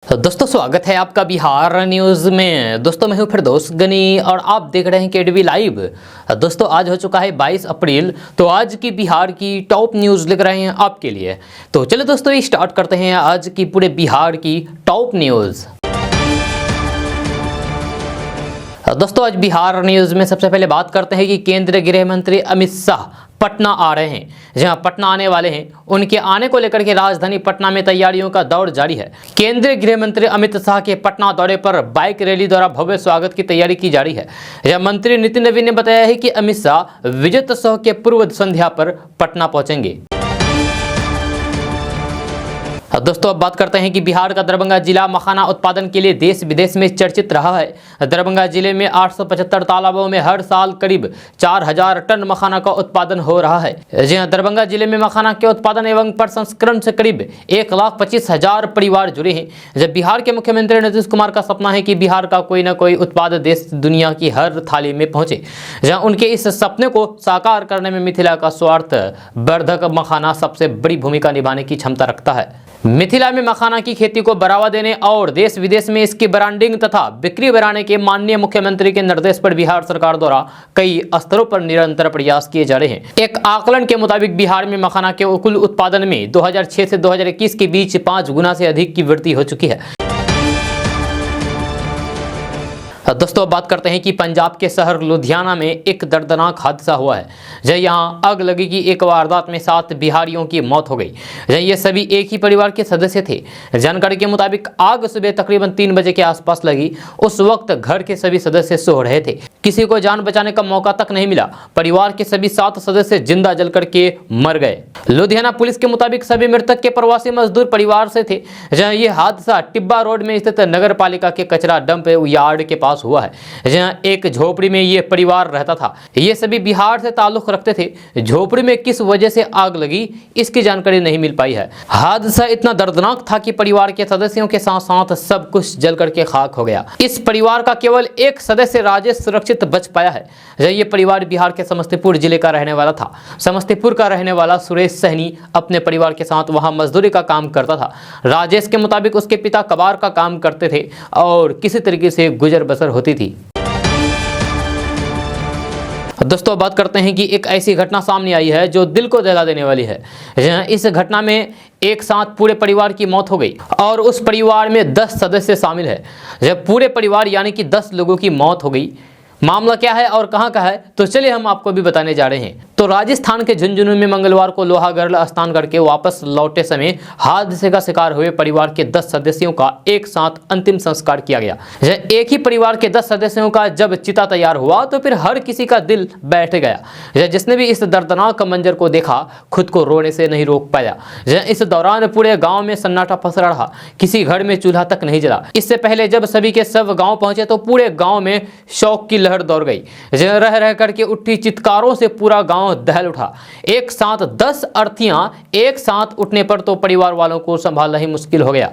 दोस्तों स्वागत है आपका बिहार न्यूज़ में। दोस्तों मैं हूं फिरदौस गनी और आप देख रहे हैं केडीवी लाइव। दोस्तों आज हो चुका है 22 अप्रैल, तो आज की बिहार की टॉप न्यूज़ लेकर आए हैं आपके लिए। तो चलो दोस्तों स्टार्ट करते हैं आज की पूरे बिहार की टॉप न्यूज़। दोस्तों आज बिहार न्यूज़ में सबसे पहले बात करते हैं कि केंद्रीय गृह मंत्री अमित शाह पटना आ रहे हैं। जहां पटना आने वाले हैं, उनके आने को लेकर के राजधानी पटना में तैयारियों का दौर जारी है। केंद्रीय गृह मंत्री अमित शाह के पटना दौरे पर बाइक रैली द्वारा भव्य स्वागत की तैयारी की जा रही है। यह मंत्री नितिन नवीन ने बताया है कि अमित शाह विजयोत्सव के पूर्व संध्या पर पटना पहुंचेंगे। दोस्तों अब बात करते हैं कि बिहार का दरभंगा जिला मखाना उत्पादन के लिए देश विदेश में चर्चित रहा है। दरभंगा जिले में 875 तालाबों में हर साल करीब 4000 टन मखाना का उत्पादन हो रहा है। जी हां, दरभंगा जिले में मखाना के उत्पादन एवं प्रसंस्करण से करीब 1,25,000 परिवार जुड़े हैं। जब बिहार के मुख्यमंत्री नीतीश कुमार का सपना है कि बिहार का कोई न कोई उत्पाद देश दुनिया की हर थाली में पहुंचे। जहां उनके इस सपने को साकार करने में मिथिला का स्वार्थ वर्धक मखाना सबसे बड़ी भूमिका निभाने की क्षमता रखता है। मिथिला में मखाना की खेती को बढ़ावा देने और देश विदेश में इसकी ब्रांडिंग तथा बिक्री बढ़ाने के माननीय मुख्यमंत्री के निर्देश पर बिहार सरकार द्वारा कई स्तरों पर निरंतर प्रयास किए जा रहे हैं। एक आकलन के मुताबिक बिहार में मखाना के कुल उत्पादन में 2006 से 2021 के बीच 5 गुना से अधिक की वृद्धि हो चुकी है। दोस्तों बात करते हैं कि पंजाब के शहर लुधियाना में एक दर्दनाक हादसा हुआ है। जब यहां आग लगी की एक वारदात में 7 बिहारियों की मौत हो गई। ये सभी एक ही परिवार के सदस्य थे। जानकारी के मुताबिक आग सुबह तकरीबन 3 बजे के आसपास लगी। उस वक्त घर के सभी सदस्य सो रहे थे। किसी को जान बचाने का मौका तक नहीं मिला। परिवार के सभी 7 सदस्य जिंदा जल करके मर गए। लुधियाना पुलिस के मुताबिक सभी मृतक के प्रवासी मजदूर परिवार से थे। जहां ये हादसा टिब्बा रोड में स्थित नगर पालिका के कचरा डंप यार्ड के पास हुआ है। जहां एक झोपड़ी में ये परिवार रहता था। ये सभी बिहार से ताल्लुक रखते थे। झोपड़ी में किस वजह से आग लगी इसकी जानकारी नहीं मिल पाई है। हादसा इतना दर्दनाक था कि परिवार के सदस्यों के साथ साथ सब कुछ जल करके खाक हो गया। इस परिवार का केवल एक सदस्य राजेश सुरक्षित बच पाया है। ये परिवार बिहार के समस्तीपुर जिले का रहने वाला था। समस्तीपुर का रहने वाला सुरेश सहनी अपने परिवार के साथ वहां मजदूरी का काम करता था। राजेश के मुताबिक उसके पिता कबाड़ का काम करते थे और किसी तरीके से गुजर बसर होती थी। दोस्तों बात करते हैं कि एक ऐसी घटना सामने आई है जो दिल को दहला देने वाली है। इस घटना में एक साथ पूरे परिवार की मौत हो गई और उस परिवार में 10 सदस्य शामिल है। जब पूरे परिवार यानी कि 10 लोगों की मौत हो गई। मामला क्या है और कहां का है तो चलिए हम आपको भी बताने जा रहे हैं। तो राजस्थान के झुंझुनू में मंगलवार को लोहागढ़ स्नान करके वापस लौटे समय हादसे का शिकार हुए परिवार के 10 सदस्यों का एक साथ अंतिम संस्कार किया गया। एक ही परिवार के 10 सदस्यों का जब चिता तैयार हुआ तो फिर हर किसी का दिल बैठ गया। जिसने भी इस दर्दनाक मंजर को देखा खुद को रोने से नहीं रोक पाया। इस दौरान पूरे गाँव में सन्नाटा पसरा रहा। किसी घर में चूल्हा तक नहीं जला। इससे पहले जब सभी के सब गाँव पहुंचे तो पूरे गाँव में शौक की लहर दौड़ गई। रह रह करके उठी चित्कारों से पूरा गांव दहल उठा। एक साथ 10 अर्थियां एक साथ उठने पर तो परिवार वालों को संभालना ही मुश्किल हो गया।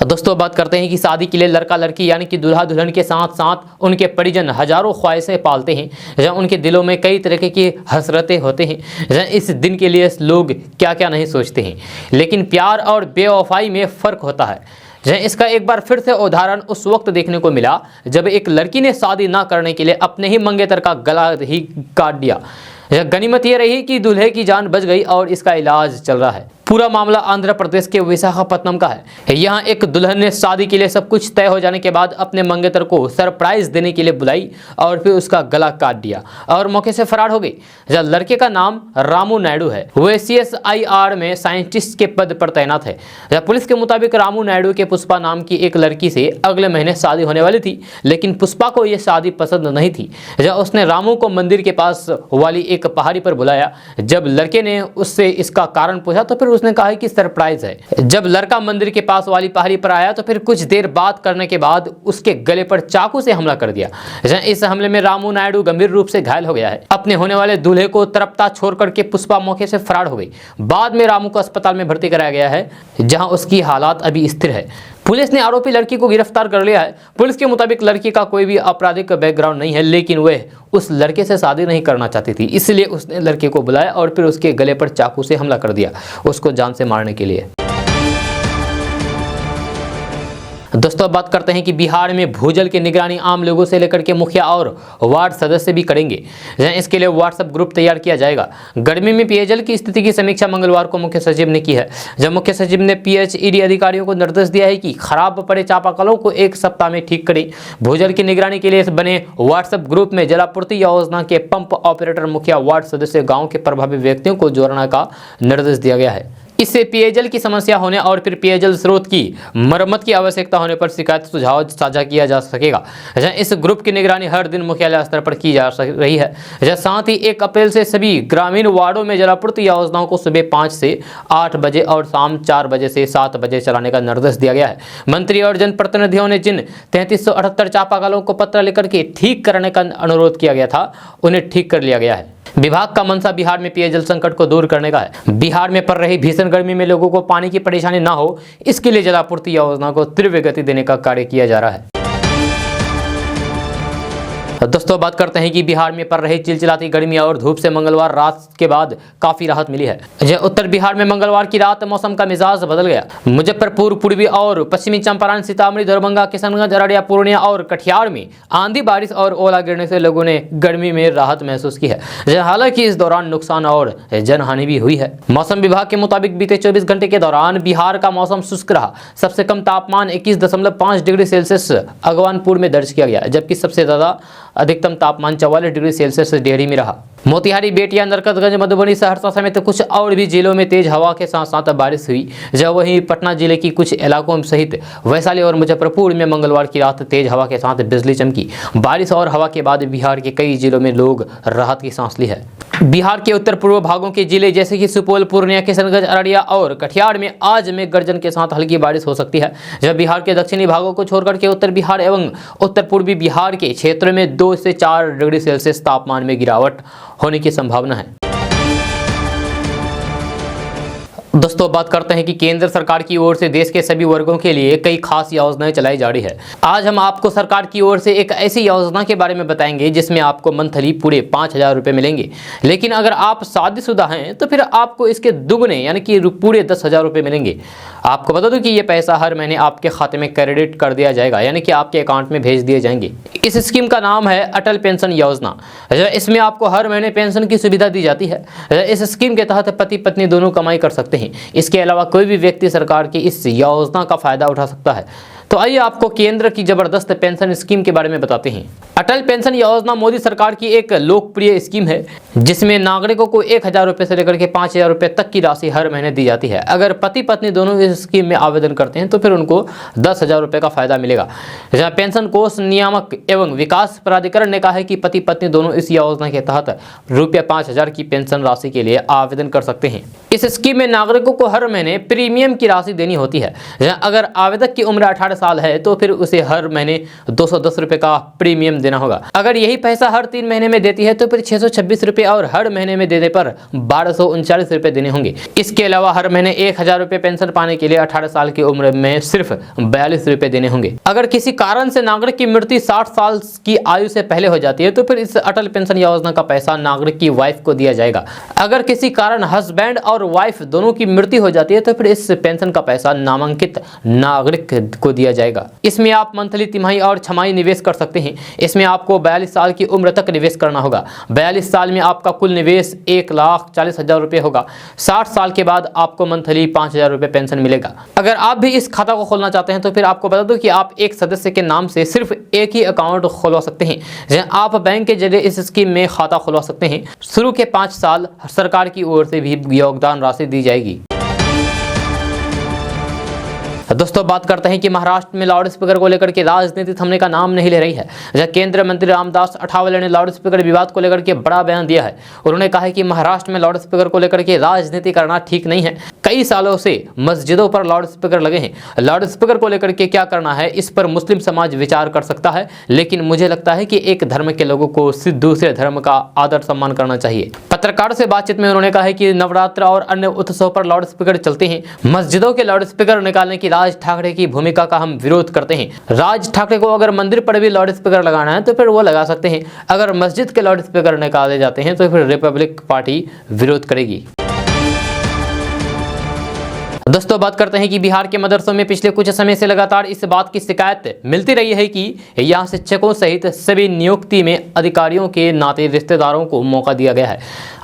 दोस्तों बात करते हैं कि शादी के लिए लड़का लड़की यानी कि दूल्हा दुल्हन के साथ साथ उनके परिजन हजारों ख्वाहिशें पालते हैं। जहाँ उनके दिलों में कई तरह की हसरतें होते हैं। जहाँ इस दिन के लिए लोग क्या क्या नहीं सोचते हैं। लेकिन प्यार और बेवफाई में फ़र्क होता है। इसका एक बार फिर से उदाहरण उस वक्त देखने को मिला जब एक लड़की ने शादी ना करने के लिए अपने ही मंगेतर का गला ही काट दिया। गनीमत यह रही कि दूल्हे की जान बच गई और इसका इलाज चल रहा है। पूरा मामला आंध्र प्रदेश के विशाखापट्टनम का है। यहाँ एक दुल्हन ने शादी के लिए सब कुछ तय हो जाने के बाद अपने मंगेतर को सरप्राइज देने के लिए बुलाई और फिर उसका गला काट दिया और मौके से फरार हो गई। जब लड़के का नाम रामू नायडू है, वो CSIR में साइंटिस्ट के पद पर तैनात है। जब पुलिस के मुताबिक रामू नायडू के पुष्पा नाम की एक लड़की से अगले महीने शादी होने वाली थी, लेकिन पुष्पा को यह शादी पसंद नहीं थी। जब उसने रामू को मंदिर के पास वाली एक पहाड़ी पर बुलाया। जब लड़के ने उससे इसका कारण पूछा तो फिर उसने कहा कि सरप्राइज है। जब लड़का मंदिर के पास वाली पहाड़ी पर आया तो फिर कुछ देर बात करने के बाद उसके गले पर चाकू से हमला कर दिया। इस हमले में रामू नायडू गंभीर रूप से घायल हो गया है। अपने होने वाले दूल्हे को तड़पता छोड़ करके पुष्पा मौके से फरार हो गई। बाद में रामू को अस्पताल में भर्ती कराया गया है, जहां उसकी हालात अभी स्थिर है। पुलिस ने आरोपी लड़की को गिरफ्तार कर लिया है। पुलिस के मुताबिक लड़की का कोई भी आपराधिक बैकग्राउंड नहीं है, लेकिन वह उस लड़के से शादी नहीं करना चाहती थी, इसलिए उसने लड़के को बुलाया और फिर उसके गले पर चाकू से हमला कर दिया, उसको जान से मारने के लिए। दोस्तों बात करते हैं कि बिहार में भूजल की निगरानी आम लोगों से लेकर के मुखिया और वार्ड सदस्य भी करेंगे। इसके लिए व्हाट्सएप ग्रुप तैयार किया जाएगा। गर्मी में पेयजल की स्थिति की समीक्षा मंगलवार को मुख्य सचिव ने की है। जब मुख्य सचिव ने पीएचईडी अधिकारियों को निर्देश दिया है कि खराब पड़े चापाकलों को 1 सप्ताह में ठीक करें। भूजल की निगरानी के लिए बने व्हाट्सएप ग्रुप में जलापूर्ति योजना के पंप ऑपरेटर, मुखिया, वार्ड सदस्य, गाँव के प्रभावित व्यक्तियों को जोड़ने का निर्देश दिया गया है। इससे पेयजल की समस्या होने और फिर पेयजल स्रोत की मरम्मत की आवश्यकता होने पर शिकायत सुझाव साझा किया जा सकेगा। इस ग्रुप की निगरानी हर दिन मुख्यालय स्तर पर की जा रही है। साथ ही 1 अप्रैल से सभी ग्रामीण वार्डों में जलापूर्ति योजनाओं को सुबह 5 से 8 बजे और शाम 4 बजे से 7 बजे चलाने का निर्देश दिया गया है। मंत्री और जनप्रतिनिधियों ने जिन 3378 चापाकलों को पत्र लेकर के ठीक करने का अनुरोध किया गया था, उन्हें ठीक कर लिया गया है। विभाग का मंशा बिहार में पेयजल संकट को दूर करने का है। बिहार में पड़ रही भीषण गर्मी में लोगों को पानी की परेशानी न हो, इसके लिए जलापूर्ति योजना को तीव्र गति देने का कार्य किया जा रहा है। दोस्तों बात करते हैं कि बिहार में पड़ रही चिलचिलाती गर्मी और धूप से मंगलवार रात के बाद काफी राहत मिली है। उत्तर बिहार में मंगलवार की रात मौसम का मिजाज बदल गया। मुजफ्फरपुर, पूर्वी और पश्चिमी चंपारण, सीतामढ़ी, दरभंगा, किशनगंज, अररिया, पूर्णिया और कटिहार में आंधी, बारिश और ओला गिरने से लोगों ने गर्मी में राहत महसूस की है। हालांकि इस दौरान नुकसान और जनहानि भी हुई है। मौसम विभाग के मुताबिक बीते 24 घंटे के दौरान बिहार का मौसम शुष्क रहा। सबसे कम तापमान 21.5 डिग्री सेल्सियस अगवानपुर में दर्ज किया गया, जबकि सबसे ज्यादा अधिकतम तापमान 44 डिग्री सेल्सियस डेहरी में रहा। मोतिहारी, बेतिया, नरकतगंज, मधुबनी, सहरसा समेत कुछ और भी जिलों में तेज हवा के साथ साथ बारिश हुई। जब वहीं पटना जिले की कुछ इलाकों सहित वैशाली और मुजफ्फरपुर में मंगलवार की रात तेज हवा के साथ बिजली चमकी। बारिश और हवा के बाद बिहार के कई जिलों में लोग राहत की सांस ली है। बिहार के उत्तर पूर्व भागों के जिले जैसे कि सुपौल, पूर्णिया, किशनगंज, अररिया और कटिहार में आज में गर्जन के साथ हल्की बारिश हो सकती है। जब बिहार के दक्षिणी भागों को छोड़कर के उत्तर बिहार एवं उत्तर पूर्वी बिहार के क्षेत्रों में 2 से 4 डिग्री सेल्सियस तापमान में गिरावट होने की संभावना है। दोस्तों बात करते हैं कि केंद्र सरकार की ओर से देश के सभी वर्गों के लिए कई खास योजनाएं चलाई जा रही है। आज हम आपको सरकार की ओर से एक ऐसी योजना के बारे में बताएंगे जिसमें आपको मंथली पूरे 5,000 रुपये मिलेंगे। लेकिन अगर आप शादीशुदा हैं तो फिर आपको इसके दुगने यानी कि पूरे 10,000 रुपये मिलेंगे। आपको बता दूं कि ये पैसा हर महीने आपके खाते में क्रेडिट कर दिया जाएगा, यानी कि आपके अकाउंट में भेज दिए जाएंगे। इस स्कीम का नाम है अटल पेंशन योजना। इसमें आपको हर महीने पेंशन की सुविधा दी जाती है। इस स्कीम के तहत पति पत्नी दोनों कमाई कर सकते हैं। इसके अलावा कोई भी व्यक्ति सरकार की इस योजना का फायदा उठा सकता है। तो आइए आपको केंद्र की जबरदस्त पेंशन स्कीम के बारे में बताते हैं। अटल पेंशन योजना मोदी सरकार की एक लोकप्रिय स्कीम है जिसमें नागरिकों को 1,000 रुपये से लेकर के 5,000 रुपये तक की राशि हर महीने दी जाती है। अगर पति पत्नी दोनों इस स्कीम में आवेदन करते हैं तो फिर उनको 10,000 रुपये का फायदा मिलेगा। जहाँ पेंशन कोष नियामक एवं विकास प्राधिकरण ने कहा है कि पति पत्नी दोनों इस योजना के तहत रुपये 5,000 की पेंशन राशि के लिए आवेदन कर सकते हैं। इस स्कीम में नागरिकों को हर महीने प्रीमियम की राशि देनी होती है। अगर आवेदक की उम्र 18 साल है तो फिर उसे हर महीने 210 रुपये का प्रीमियम देना होगा। अगर यही पैसा हर 3 महीने में देती है तो फिर 626 रुपये और हर महीने में देने पर 1239 रुपये देने होंगे। इसके अलावा हर महीने 1,000 रुपये पेंशन पाने के लिए 18 साल की उम्र में सिर्फ 42 रुपये देने होंगे। अगर किसी कारण से नागरिक की मृत्यु 60 साल की आयु से पहले हो जाती है तो फिर इस अटल पेंशन योजना का पैसा नागरिक की वाइफ को दिया जाएगा। अगर किसी कारण हस्बैंड और वाइफ दोनों की मृत्यु हो जाती है तो फिर इस पेंशन का पैसा नामांकित नागरिक को दिया जाएगा। इसमें आप मंथली, तिमाही और छमाही निवेश कर सकते हैं। इसमें आपको 42 साल की उम्र तक निवेश करना होगा। 42 साल में आपका कुल निवेश 1,40,000 रुपये होगा। 60 साल के बाद आपको मंथली 5,000 रुपये पेंशन मिलेगा। अगर आप भी इस खाता को खोलना चाहते हैं तो फिर आपको बता दूं कि आप एक सदस्य के नाम से सिर्फ एक ही अकाउंट खुलवा सकते हैं। आप बैंक के जरिए इस स्कीम में खाता खुलवा सकते हैं। शुरू के 5 साल सरकार की ओर से भी योगदान राशि दी जाएगी। दोस्तों बात करते हैं कि महाराष्ट्र में लाउड स्पीकर को लेकर के राजनीति थमने का नाम नहीं ले रही है। जहां केंद्रीय मंत्री रामदास अठावले ने लाउड स्पीकर विवाद को लेकर के बड़ा बयान दिया है। उन्होंने कहा है कि महाराष्ट्र में लाउड स्पीकर को लेकर के राजनीति करना ठीक नहीं है। कई सालों से मस्जिदों पर लाउड स्पीकर लगे हैं। लाउड स्पीकर को लेकर के क्या करना है इस पर मुस्लिम समाज विचार कर सकता है, लेकिन मुझे लगता है कि एक धर्म के लोगों को दूसरे धर्म का आदर सम्मान करना चाहिए। पत्रकारों से बातचीत में उन्होंने कहा है कि नवरात्र और अन्य उत्सव पर लाउड स्पीकर चलते हैं। मस्जिदों के लाउड स्पीकर निकालने की राज ठाकरे की भूमिका का हम विरोध करते हैं। राज ठाकरे को अगर मंदिर पर भी लाउड स्पीकर लगाना है तो फिर वो लगा सकते हैं। अगर मस्जिद के लाउड स्पीकर निकाले जाते हैं तो फिर रिपब्लिक पार्टी विरोध करेगी। दोस्तों बात करते हैं कि बिहार के मदरसों में पिछले कुछ समय से लगातार इस बात की शिकायत मिलती रही है कि यहाँ शिक्षकों सहित सभी नियुक्ति में अधिकारियों के नाते रिश्तेदारों को मौका दिया गया है।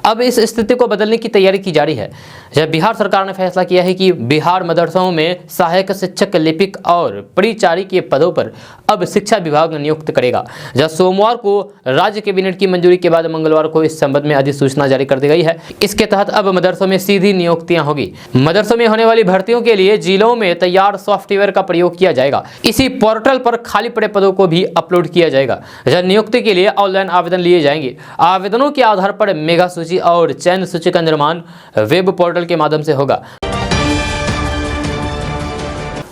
अब इस स्थिति को बदलने की तैयारी की जा रही है। जब बिहार सरकार ने फैसला किया है कि बिहार मदरसों में सहायक शिक्षक, लिपिक और परिचारी के पदों पर अब शिक्षा विभाग नियुक्त करेगा। जब सोमवार को राज्य कैबिनेट की मंजूरी के बाद मंगलवार को इस संबंध में अधिसूचना जारी कर दी गई है। इसके तहत अब मदरसों में सीधी नियुक्तियां होगी। मदरसों में होने वाली भर्तियों के लिए जिलों में तैयार सॉफ्टवेयर का प्रयोग किया जाएगा। इसी पोर्टल पर खाली पड़े पदों को भी अपलोड किया जाएगा। जब नियुक्ति के लिए ऑनलाइन आवेदन लिए जाएंगे। आवेदनों के आधार पर मेगा सूची और चयन सूची का निर्माण वेब पोर्टल के माध्यम से होगा।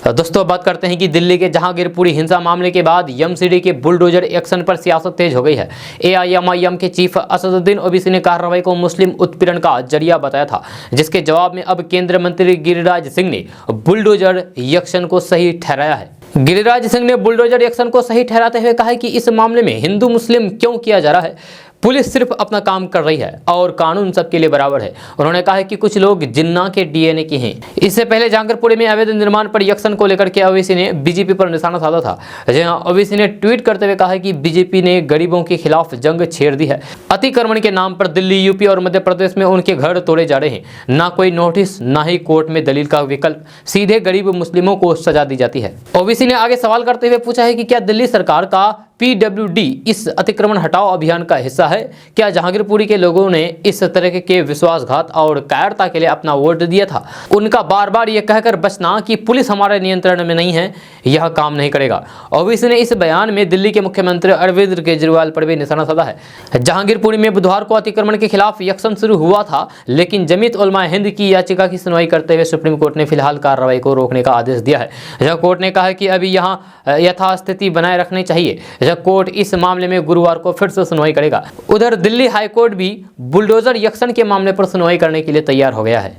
दोस्तों बात करते हैं कि दिल्ली के जहांगीरपुरी हिंसा मामले के बाद एमसीडी के बुलडोजर एक्शन पर सियासत तेज हो गई है। एआईएमआईएम के चीफ असदुद्दीन ओवैसी ने कार्रवाई को मुस्लिम उत्पीड़न का जरिया बताया था, जिसके जवाब में अब केंद्रीय मंत्री गिरिराज सिंह ने बुलडोजर एक्शन को सही ठहराया है। गिरिराज सिंह ने बुलडोजर एक्शन को सही ठहराते हुए कहा है कि इस मामले में हिंदू मुस्लिम क्यों किया जा रहा है। पुलिस सिर्फ अपना काम कर रही है और कानून सबके लिए बराबर है। उन्होंने कहा है कि कुछ लोग जिन्ना के डीएनए के हैं। इससे पहले जहांगीरपुरी में अवैध निर्माण पर एक्शन को लेकर के ओवैसी ने बीजेपी पर निशाना साधा था। जहां ओवैसी ने ट्वीट करते हुए कहा है कि बीजेपी ने गरीबों के खिलाफ जंग छेड़ दी है। अतिक्रमण के नाम पर दिल्ली, यूपी और मध्य प्रदेश में उनके घर तोड़े जा रहे हैं। ना कोई नोटिस, ना ही कोर्ट में दलील का विकल्प, सीधे गरीब मुस्लिमों को सजा दी जाती है। ओवैसी ने आगे सवाल करते हुए पूछा है कि क्या दिल्ली सरकार का PWD इस अतिक्रमण हटाओ अभियान का हिस्सा है? क्या जहांगीरपुरी के लोगों ने इस तरह के विश्वासघात और कायरता के लिए अपना वोट दिया था? उनका बार बार यह कहकर बचना कि पुलिस हमारे नियंत्रण में नहीं है, यह काम नहीं करेगा। ओवैसी ने इस बयान में दिल्ली के मुख्यमंत्री अरविंद केजरीवाल पर भी निशाना साधा है। जहांगीरपुरी में बुधवार को अतिक्रमण के खिलाफ एक्शन शुरू हुआ था, लेकिन जमीयत उलमा हिंद की याचिका की सुनवाई करते हुए सुप्रीम कोर्ट ने फिलहाल कार्रवाई को रोकने का आदेश दिया है। जहां कोर्ट ने कहा है कि अभी यहाँ यथास्थिति बनाए रखनी चाहिए। कोर्ट इस मामले में गुरुवार को फिर से सुनवाई करेगा। उधर दिल्ली हाईकोर्ट भी बुलडोजर एक्शन के मामले पर सुनवाई करने के लिए तैयार हो गया है।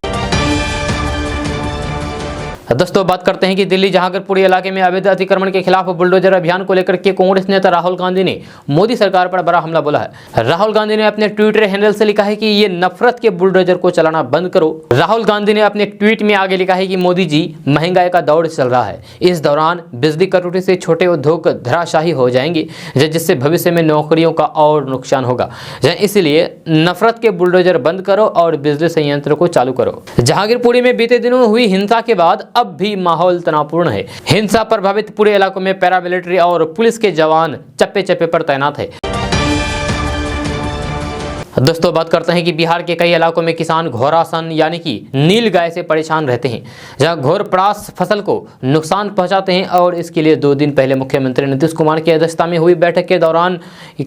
दोस्तों बात करते हैं कि दिल्ली जहांगीरपुरी इलाके में अवैध अतिक्रमण के खिलाफ बुलडोजर अभियान को लेकर के कांग्रेस नेता राहुल गांधी ने मोदी सरकार पर बड़ा हमला बोला है। राहुल गांधी ने अपने ट्विटर हैंडल से लिखा है कि ये नफरत के बुलडोजर को चलाना बंद करो। राहुल गांधी ने अपने ट्वीट में आगे लिखा है कि मोदी जी, महंगाई का दौर चल रहा है। इस दौरान बिजली कटौती से छोटे उद्योग धराशायी हो जाएंगे, जिससे भविष्य में नौकरियों का और नुकसान होगा। इसलिए नफरत के बुलडोजर बंद करो और बिजली संयंत्र को चालू करो। जहांगीरपुरी में बीते दिनों हुई हिंसा के बाद अब भी माहौल तनावपूर्ण है। हिंसा प्रभावित पूरे इलाकों में पैरामिलिट्री और पुलिस के जवान चप्पे चप्पे पर तैनात है। दोस्तों बात करते हैं कि बिहार के कई इलाकों में किसान घोरासन यानी कि नील गाय से परेशान रहते हैं, जहां घोरपरास फसल को नुकसान पहुंचाते हैं। और इसके लिए 2 दिन पहले मुख्यमंत्री नीतीश कुमार की अध्यक्षता में हुई बैठक के दौरान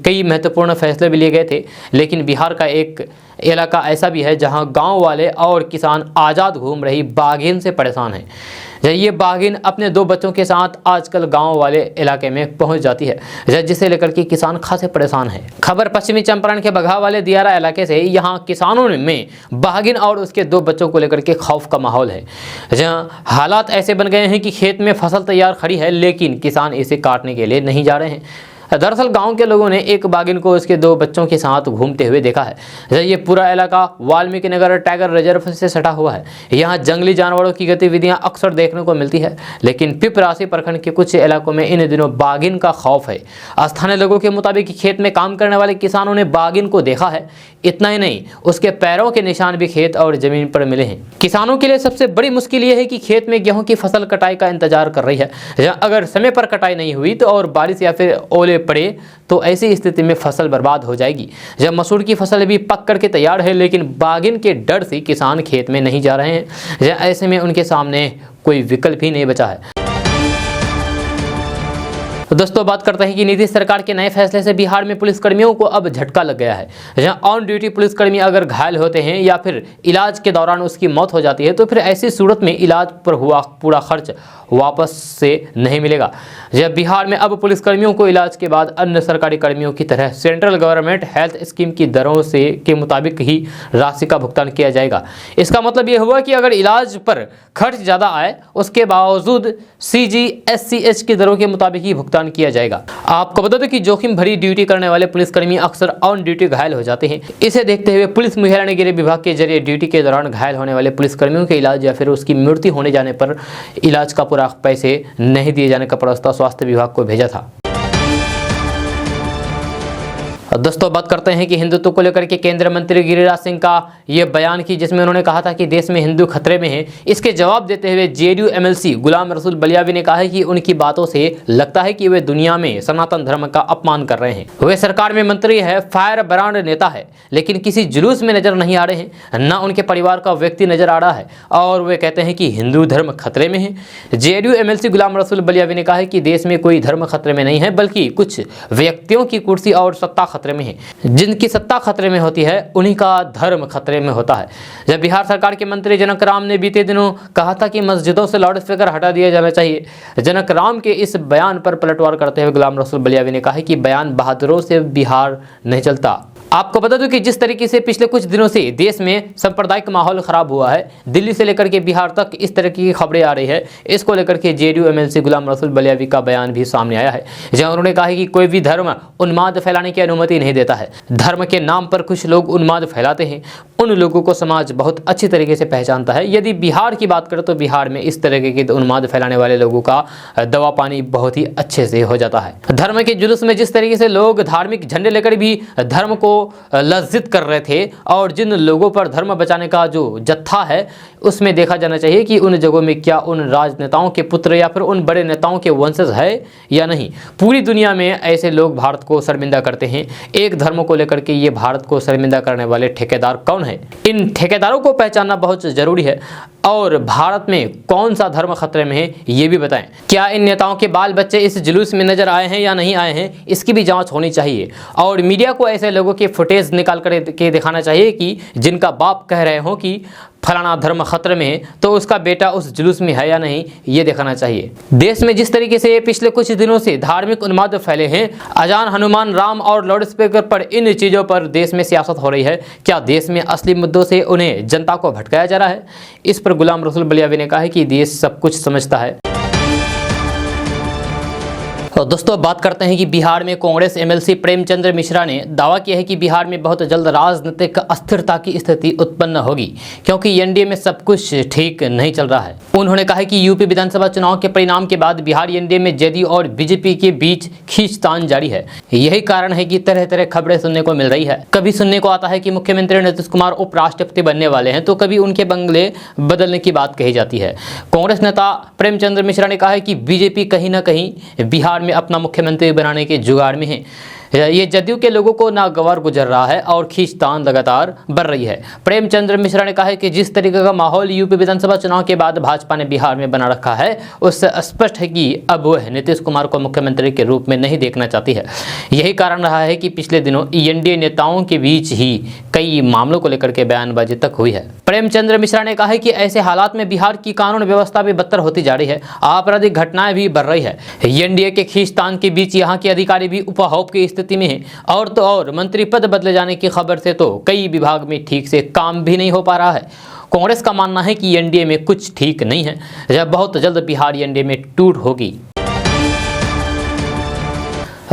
कई महत्वपूर्ण फैसले भी लिए गए थे। लेकिन बिहार का एक इलाका ऐसा भी है जहां गांव वाले और किसान आज़ाद घूम रही बाघिन से परेशान हैं। ये बाघिन अपने 2 बच्चों के साथ आजकल गांव वाले इलाके में पहुंच जाती है, जिसे लेकर के किसान खासे परेशान हैं। खबर पश्चिमी चंपारण के बघा वाले दियारा इलाके से। यहां किसानों में बाघिन और उसके 2 बच्चों को लेकर के खौफ का माहौल है। जहां हालात ऐसे बन गए हैं कि खेत में फसल तैयार खड़ी है, लेकिन किसान इसे काटने के लिए नहीं जा रहे हैं। दरअसल गांव के लोगों ने एक बाघिन को उसके 2 बच्चों के साथ घूमते हुए देखा है। ये पूरा इलाका वाल्मीकि नगर टाइगर रिजर्व से सटा हुआ है। यहाँ जंगली जानवरों की गतिविधियां अक्सर देखने को मिलती है, लेकिन पिपरासी प्रखंड के कुछ इलाकों में इन दिनों बाघिन का खौफ है। स्थानीय लोगों के मुताबिक खेत में काम करने वाले किसानों ने बाघिन को देखा है। इतना ही नहीं, उसके पैरों के निशान भी खेत और जमीन पर मिले हैं। किसानों के लिए सबसे बड़ी मुश्किल ये है कि खेत में गेहूं की फसल कटाई का इंतजार कर रही है। अगर समय पर कटाई नहीं हुई तो और बारिश या फिर ओले पड़े तो ऐसी स्थिति में फसल बर्बाद हो जाएगी। जब मसूर की फसल भी पक करके तैयार है, लेकिन बाघिन के डर से किसान खेत में नहीं जा रहे हैं। ऐसे में उनके सामने कोई विकल्प ही नहीं बचा है। तो दोस्तों बात करते हैं कि नीतीश सरकार के नए फैसले से बिहार में पुलिसकर्मियों को अब झटका लग गया है। जहां ऑन ड्यूटी पुलिसकर्मी अगर घायल होते हैं या फिर इलाज के दौरान उसकी मौत हो जाती है, तो फिर ऐसी सूरत में इलाज पर हुआ पूरा खर्च वापस से नहीं मिलेगा। जब बिहार में अब पुलिसकर्मियों को इलाज के बाद अन्य सरकारी कर्मियों की तरह सेंट्रल गवर्नमेंट हेल्थ स्कीम की दरों से के मुताबिक ही राशि का भुगतान किया जाएगा। इसका मतलब ये हुआ कि अगर इलाज पर खर्च ज़्यादा आए, उसके बावजूद CGSCH की दरों के मुताबिक ही भुगतान भुगतान किया जाएगा। आपको बता दें कि जोखिम भरी ड्यूटी करने वाले पुलिसकर्मी अक्सर ऑन ड्यूटी घायल हो जाते हैं। इसे देखते हुए पुलिस महिला ने गृह विभाग के जरिए ड्यूटी के दौरान घायल होने वाले पुलिसकर्मियों के इलाज या फिर उसकी मृत्यु होने जाने पर इलाज का पूरा पैसे नहीं दिए जाने का प्रस्ताव स्वास्थ्य विभाग को भेजा था। दोस्तों बात करते हैं कि हिंदुत्व को लेकर के केंद्रीय मंत्री गिरिराज सिंह का ये बयान की, जिसमें उन्होंने कहा था कि देश में हिंदू खतरे में है। इसके जवाब देते हुए जेडीयू एमएलसी गुलाम रसूल बलियावी ने कहा है कि उनकी बातों से लगता है कि वे दुनिया में सनातन धर्म का अपमान कर रहे हैं। वे सरकार में मंत्री है, फायर ब्रांड नेता है, लेकिन किसी जुलूस में नजर नहीं आ रहे हैं, न उनके परिवार का व्यक्ति नजर आ रहा है और वे कहते हैं कि हिंदू धर्म खतरे में है। जेडीयू एमएलसी गुलाम रसूल बलियावी ने कहा है कि देश में कोई धर्म खतरे में नहीं है, बल्कि कुछ व्यक्तियों की कुर्सी और सत्ता खतरे में है। जिनकी सत्ता खतरे में होती है उन्हीं का धर्म खतरे में होता है। जब बिहार सरकार के मंत्री जनक राम ने बीते दिनों कहा था कि मस्जिदों से लाउड स्पीकर हटा दिया जाना चाहिए, जनक राम के इस बयान पर पलटवार करते हुए गुलाम रसूल बलियावी ने कहा कि बयान बहादुरों से बिहार नहीं चलता। आपको बता दूं कि जिस तरीके से पिछले कुछ दिनों से देश में सांप्रदायिक माहौल खराब हुआ है, दिल्ली से लेकर के बिहार तक इस तरह की खबरें आ रही है, इसको लेकर के जेडीयू एमएलसी गुलाम रसूल बलियावी का बयान भी सामने आया है, जहां उन्होंने कहा है कि कोई भी धर्म उन्माद फैलाने की अनुमति नहीं देता है। धर्म के नाम पर कुछ लोग उन्माद फैलाते हैं, उन लोगों को समाज बहुत अच्छी तरीके से पहचानता है। यदि बिहार की बात करें तो बिहार में इस तरह के उन्माद फैलाने वाले लोगों का दवा पानी बहुत ही अच्छे से हो जाता है। धर्म के जुलूस में जिस तरीके से लोग धार्मिक झंडे लेकर भी धर्म को लज्जित कर रहे थे और जिन लोगों पर धर्म बचाने का जो जत्था है उसमें देखा जाना चाहिए कि उन जगहों में क्या उन राजनेताओं के पुत्र या फिर उन बड़े नेताओं के वंशज है या नहीं। पूरी दुनिया में ऐसे लोग भारत को शर्मिंदा करते हैं। एक धर्म को लेकर के ये भारत को शर्मिंदा करने वाले ठेकेदार कौन है, इन ठेकेदारों को पहचानना बहुत जरूरी है। और भारत में कौन सा धर्म खतरे में है ये भी बताएं। क्या इन नेताओं के बाल बच्चे इस जुलूस में नजर आए हैं या नहीं आए हैं, इसकी भी जांच होनी चाहिए। और मीडिया को ऐसे लोगों के फुटेज निकाल कर के दिखाना चाहिए कि जिनका बाप कह रहे हो कि फलाना धर्म खतरे में है तो उसका बेटा उस जुलूस में है या नहीं, ये दिखाना चाहिए। देश में जिस तरीके से पिछले कुछ दिनों से धार्मिक उन्माद फैले हैं, अजान, हनुमान, राम और लाउड स्पीकर पर, इन चीज़ों पर देश में सियासत हो रही है। क्या देश में असली मुद्दों से उन्हें जनता को भटकाया जा रहा है? इस पर गुलाम रसूल बलियावी ने कहा है कि देश सब कुछ समझता है। तो दोस्तों बात करते हैं कि बिहार में कांग्रेस एमएलसी प्रेमचंद्र मिश्रा ने दावा किया है कि बिहार में बहुत जल्द राजनीतिक अस्थिरता की स्थिति उत्पन्न होगी, क्योंकि एनडीए में सब कुछ ठीक नहीं चल रहा है। उन्होंने कहा है कि यूपी विधानसभा चुनाव के परिणाम के बाद बिहार एनडीए में जेडीयू और बीजेपी के बीच खींचतान जारी है। यही कारण है कि तरह तरह खबरें सुनने को मिल रही है। कभी सुनने को आता है कि मुख्यमंत्री नीतीश कुमार उपराष्ट्रपति बनने वाले हैं, तो कभी उनके बंगले बदलने की बात कही जाती है। कांग्रेस नेता प्रेमचंद्र मिश्रा ने कहा है कि बीजेपी कहीं ना कहीं बिहार में अपना मुख्यमंत्री बनाने के जुगाड़ में है। ये जदयू के लोगों को नागवार गुजर रहा है और खींचतान लगातार बढ़ रही है। प्रेमचंद्र मिश्रा ने कहा है कि जिस तरीके का माहौल यूपी विधानसभा चुनाव के बाद भाजपा ने बिहार में बना रखा है, उससे स्पष्ट है कि अब वह नीतीश कुमार को मुख्यमंत्री के रूप में नहीं देखना चाहती है। यही कारण रहा है कि पिछले दिनों एनडीए नेताओं के बीच ही कई मामलों को लेकर के बयानबाजी तक हुई है। प्रेमचंद्र मिश्रा ने कहा है कि ऐसे हालात में बिहार की कानून व्यवस्था भी बदतर होती जा रही है, आपराधिक घटनाएं भी बढ़ रही है। एनडीए के खींचतान के बीच यहाँ के अधिकारी भी उपहौप की स्थिति में है, और तो और मंत्री पद बदले जाने की खबर से तो कई विभाग में ठीक से काम भी नहीं हो पा रहा है। कांग्रेस का मानना है कि एनडीए में कुछ ठीक नहीं है, जब बहुत जल्द बिहार एनडीए में टूट होगी।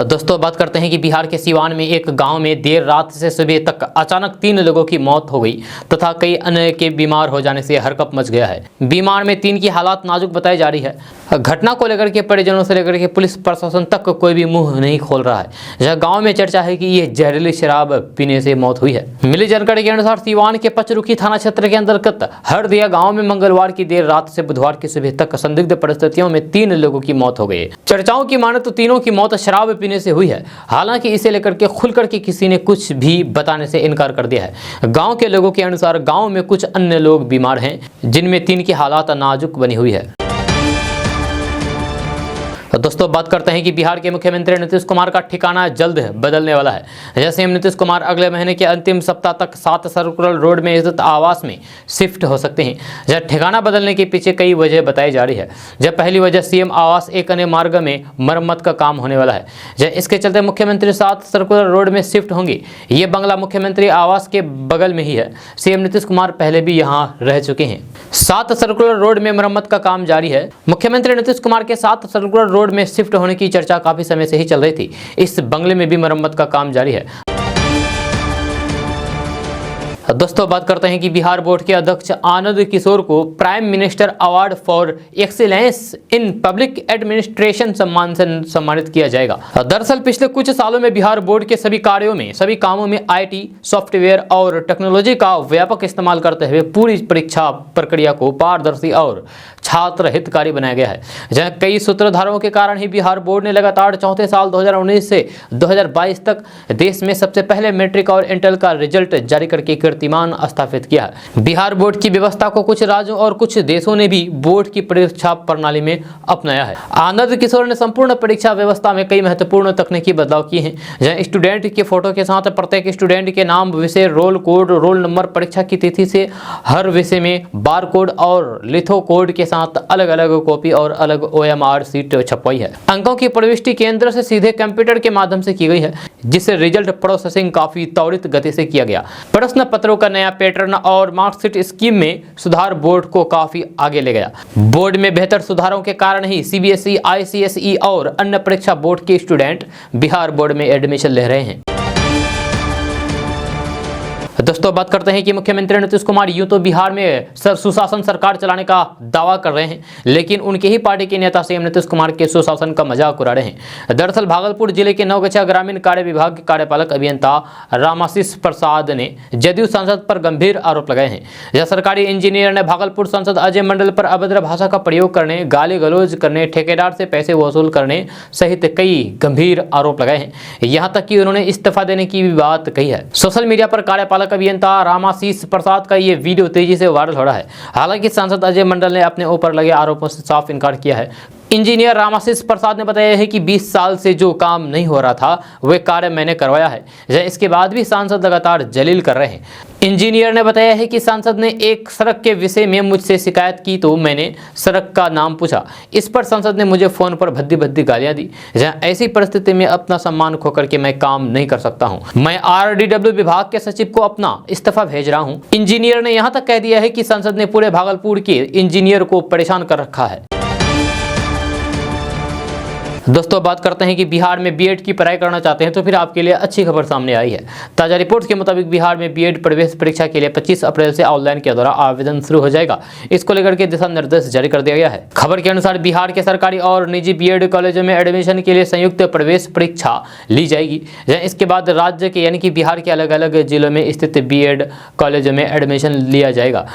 दोस्तों बात करते हैं कि बिहार के सिवान में एक गांव में देर रात से सुबह तक अचानक 3 लोगों की मौत हो गई तथा कई अन्य के बीमार हो जाने से हरकंप मच गया है। बीमार में 3 की हालत नाजुक बताई जा रही है। घटना को लेकर के परिजनों से लेकर के पुलिस प्रशासन तक कोई भी मुंह नहीं खोल रहा है। यह गांव में चर्चा है कि यह जहरीली शराब पीने से मौत हुई है। मिली जानकारी के अनुसार सिवान के पचरुखी थाना क्षेत्र के अंतर्गत हरदिया गांव में मंगलवार की देर रात से बुधवार की सुबह तक संदिग्ध परिस्थितियों में 3 लोगों की मौत हो गई। चर्चाओं की माने तो तीनों की मौत शराब पीने से हुई है। हालांकि इसे लेकर के खुलकर के किसी ने कुछ भी बताने से इनकार कर दिया है। गांव के लोगों के अनुसार गांव में कुछ अन्य लोग बीमार हैं, जिनमें 3 की हालत नाजुक बनी हुई है। दोस्तों बात करते हैं कि बिहार के मुख्यमंत्री नीतीश कुमार का ठिकाना जल्द बदलने वाला है। जैसे हम नीतीश कुमार अगले महीने के अंतिम सप्ताह तक 7 सर्कुलर रोड में स्थित आवास में शिफ्ट हो सकते हैं। जब ठिकाना बदलने के पीछे कई वजह बताई जा रही है। जब पहली वजह सीएम आवास एक अन्य मार्ग में मरम्मत का काम होने वाला है। जब इसके चलते मुख्यमंत्री 7 सर्कुलर रोड में शिफ्ट होंगे। ये बंगला मुख्यमंत्री आवास के बगल में ही है। सीएम नीतीश कुमार पहले भी यहाँ रह चुके हैं। 7 सर्कुलर रोड में मरम्मत का काम जारी है। मुख्यमंत्री नीतीश कुमार के 7 सर्कुलर रोड में शिफ्ट होने की चर्चा काफी समय से ही चल रही थी। इस बंगले में भी मरम्मत का काम जारी है। दोस्तों बात करते हैं कि बिहार बोर्ड के अध्यक्ष आनंद किशोर को prime minister award for excellence in public administration सम्मान से सम्मानित किया जाएगा। दरअसल पिछले कुछ सालों में बिहार बोर्ड के सभी कामों में IT, सॉफ्टवेयर और टेक्नोलॉजी का व्यापक इस्तेमाल करते हुए पूरी परीक्षा प्रक्रिया को पारदर्शी और छात्र हितकारी बनाया गया है। जहां कई सूत्रधारों के कारण ही बिहार बोर्ड ने लगातार चौथे साल 2019 से 2022 तक देश में सबसे पहले मैट्रिक और इंटर का रिजल्ट जारी करके कीर्तिमान स्थापित किया है। बिहार बोर्ड की व्यवस्था को कुछ राज्यों और कुछ देशों ने भी बोर्ड की परीक्षा प्रणाली में अपनाया है। आनंद किशोर ने संपूर्ण परीक्षा व्यवस्था में कई महत्वपूर्ण तकनीकी बदलाव किए हैं। जहां स्टूडेंट के फोटो के साथ प्रत्येक स्टूडेंट के नाम, विषय, रोल कोड, रोल नंबर, परीक्षा की तिथि से हर विषय में बार कोड और लिथो कोड के साथ अलग अलग कॉपी और अलग OMR सीट छपवाई है। अंकों की प्रविष्टि केंद्र से सीधे कंप्यूटर के माध्यम से की गई है, जिससे रिजल्ट प्रोसेसिंग काफी त्वरित गति से किया गया। प्रश्न पत्रों का नया पैटर्न और मार्कशीट स्कीम में सुधार बोर्ड को काफी आगे ले गया। बोर्ड में बेहतर सुधारों के कारण ही CBSE, ICSE और अन्य परीक्षा बोर्ड के स्टूडेंट बिहार बोर्ड में एडमिशन ले रहे हैं। दोस्तों बात करते हैं कि मुख्यमंत्री नीतीश कुमार यूं तो बिहार में सुशासन सरकार चलाने का दावा कर रहे हैं, लेकिन उनके ही पार्टी के नेता CM नीतीश कुमार के सुशासन का मजाक उड़ा रहे हैं। दरअसल भागलपुर जिले के नवगछिया ग्रामीण कार्य विभाग के कार्यपालक अभियंता रामाशीष प्रसाद ने जदयू सांसद पर गंभीर आरोप लगाए हैं। यह सरकारी इंजीनियर ने भागलपुर सांसद अजय मंडल पर अभद्र भाषा का प्रयोग करने, गाली गलौज करने, ठेकेदार से पैसे वसूल करने सहित कई गंभीर आरोप लगाए हैं। यहाँ तक कि उन्होंने इस्तीफा देने की भी बात कही है। सोशल मीडिया पर कार्यपालक अभियंता रामाशीष प्रसाद का ये वीडियो तेजी से वायरल हो रहा है। हालांकि सांसद अजय मंडल ने अपने ऊपर लगे आरोपों से साफ इनकार किया है। इंजीनियर रामाशीष प्रसाद ने बताया है कि 20 साल से जो काम नहीं हो रहा था वह कार्य मैंने करवाया है। इसके बाद भी सांसद लगातार जलील कर रहे हैं। इंजीनियर ने बताया है कि सांसद ने एक सड़क के विषय में मुझसे शिकायत की तो मैंने सड़क का नाम पूछा। इस पर सांसद ने मुझे फोन पर भद्दी भद्दी गालियां दी। ऐसी परिस्थिति में अपना सम्मान खोकर के मैं काम नहीं कर सकता हूं। मैं RDW विभाग के सचिव को अपना इस्तीफा भेज रहा हूं। इंजीनियर ने यहां तक कह दिया है कि सांसद ने पूरे भागलपुर के इंजीनियर को परेशान कर रखा है। दोस्तों बात करते हैं कि बिहार में B.Ed की पढ़ाई करना चाहते हैं तो फिर आपके लिए अच्छी खबर सामने आई है। ताजा रिपोर्ट्स के मुताबिक बिहार में B.Ed प्रवेश परीक्षा के लिए 25 अप्रैल से ऑनलाइन के द्वारा आवेदन शुरू हो जाएगा। इसको लेकर के दिशा निर्देश जारी कर दिया गया है। खबर के अनुसार बिहार के सरकारी और निजी B.Ed कॉलेजों में एडमिशन के लिए संयुक्त प्रवेश परीक्षा ली जाएगी। इसके बाद राज्य के यानी कि बिहार के अलग अलग जिलों में स्थित B.Ed कॉलेजों में एडमिशन लिया जाएगा।